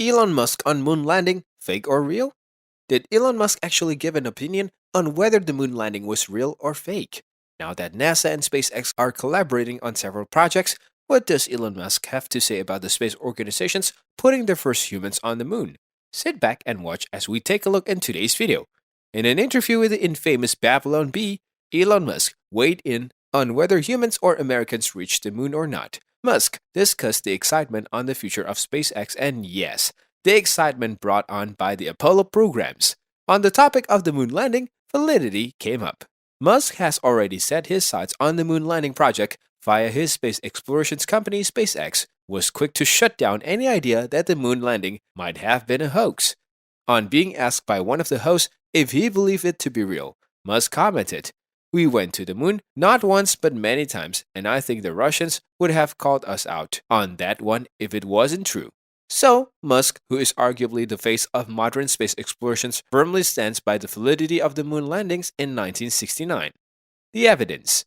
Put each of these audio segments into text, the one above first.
Elon Musk on moon landing, fake or real? Did Elon Musk actually give an opinion on whether the moon landing was real or fake? Now that NASA and SpaceX are collaborating on several projects, what does Elon Musk have to say about the space organizations putting their first humans on the moon? Sit back and watch as we take a look in today's video. In an interview with the infamous Babylon Bee, Elon Musk weighed in on whether humans or Americans reached the moon or not. Musk discussed the excitement on the future of SpaceX and yes, the excitement brought on by the Apollo programs. On the topic of the moon landing, validity came up. Musk has already set his sights on the moon landing project via his space explorations company SpaceX, was quick to shut down any idea that the moon landing might have been a hoax. On being asked by one of the hosts if he believed it to be real, Musk commented, "We went to the moon not once but many times, and I think the Russians would have called us out on that one if it wasn't true." So, Musk, who is arguably the face of modern space explorations, firmly stands by the validity of the moon landings in 1969. The evidence.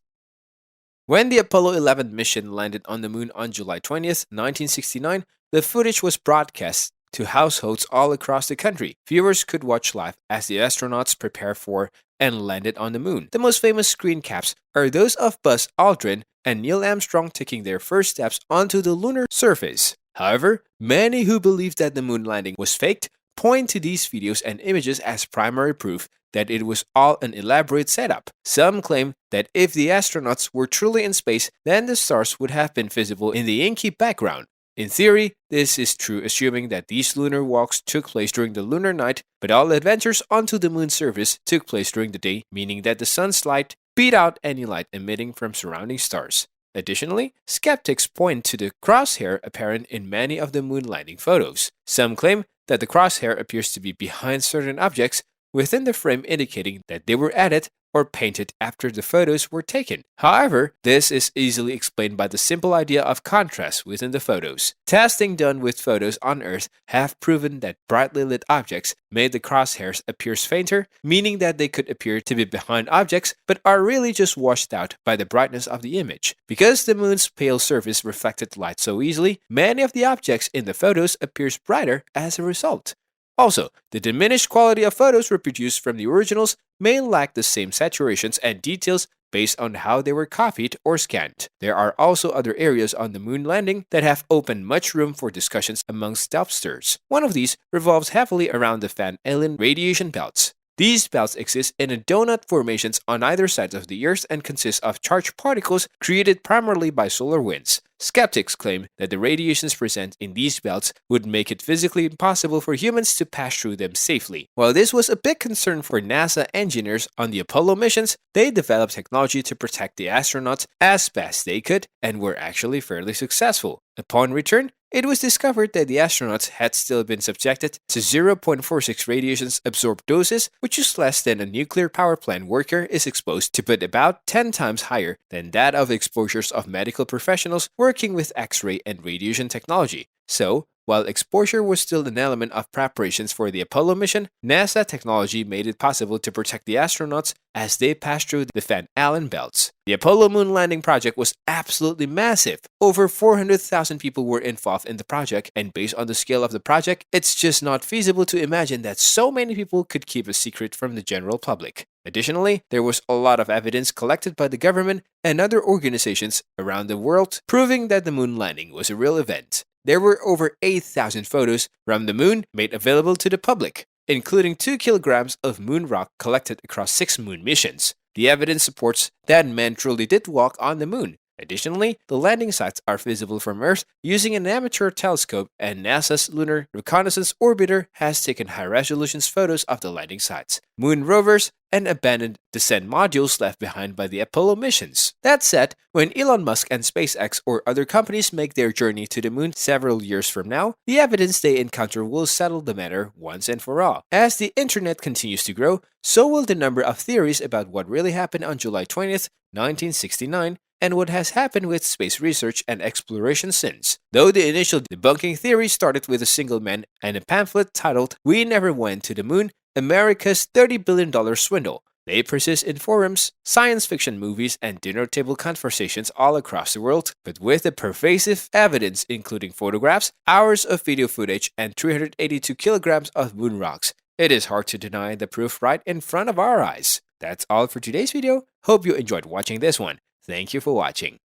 When the Apollo 11 mission landed on the moon on July 20th, 1969, the footage was broadcast to households all across the country. Viewers could watch live as the astronauts prepared for and landed on the moon. The most famous screen caps are those of Buzz Aldrin and Neil Armstrong taking their first steps onto the lunar surface. However, many who believe that the moon landing was faked point to these videos and images as primary proof that it was all an elaborate setup. Some claim that if the astronauts were truly in space, then the stars would have been visible in the inky background. In theory, this is true assuming that these lunar walks took place during the lunar night, but all adventures onto the moon's surface took place during the day, meaning that the sun's light beat out any light emitting from surrounding stars. Additionally, skeptics point to the crosshair apparent in many of the moon landing photos. Some claim that the crosshair appears to be behind certain objects within the frame, indicating that they were added or painted after the photos were taken. However, this is easily explained by the simple idea of contrast within the photos. Testing done with photos on Earth have proven that brightly lit objects made the crosshairs appear fainter, meaning that they could appear to be behind objects but are really just washed out by the brightness of the image. Because the moon's pale surface reflected light so easily, many of the objects in the photos appears brighter as a result. Also, the diminished quality of photos reproduced from the originals may lack the same saturations and details based on how they were copied or scanned. There are also other areas on the moon landing that have opened much room for discussions amongst doubters. One of these revolves heavily around the Van Allen radiation belts. These belts exist in a donut formations on either side of the Earth and consist of charged particles created primarily by solar winds. Skeptics claim that the radiations present in these belts would make it physically impossible for humans to pass through them safely. While this was a big concern for NASA engineers on the Apollo missions, they developed technology to protect the astronauts as best they could and were actually fairly successful. Upon return, it was discovered that the astronauts had still been subjected to 0.46 radiations absorbed doses, which is less than a nuclear power plant worker is exposed to, but about 10 times higher than that of exposures of medical professionals working with X-ray and radiation technology. So, while exposure was still an element of preparations for the Apollo mission, NASA technology made it possible to protect the astronauts as they passed through the Van Allen belts. The Apollo moon landing project was absolutely massive. Over 400,000 people were involved in the project, and based on the scale of the project, it's just not feasible to imagine that so many people could keep a secret from the general public. Additionally, there was a lot of evidence collected by the government and other organizations around the world proving that the moon landing was a real event. There were over 8,000 photos from the moon made available to the public, including 2 kilograms of moon rock collected across 6 moon missions. The evidence supports that men truly did walk on the moon. Additionally, the landing sites are visible from Earth using an amateur telescope, and NASA's Lunar Reconnaissance Orbiter has taken high-resolution photos of the landing sites, moon rovers, and abandoned descent modules left behind by the Apollo missions. That said, when Elon Musk and SpaceX or other companies make their journey to the moon several years from now, the evidence they encounter will settle the matter once and for all. As the internet continues to grow, so will the number of theories about what really happened on July 20th, 1969, and what has happened with space research and exploration since. Though the initial debunking theory started with a single man and a pamphlet titled "We Never Went to the Moon, America's $30 billion Swindle," They persist in forums, science fiction movies, and dinner table conversations all across the world, but with the pervasive evidence including photographs, hours of video footage, and 382 kilograms of moon rocks, it is hard to deny the proof right in front of our eyes. That's all for today's video. Hope you enjoyed watching this one. Thank you for watching.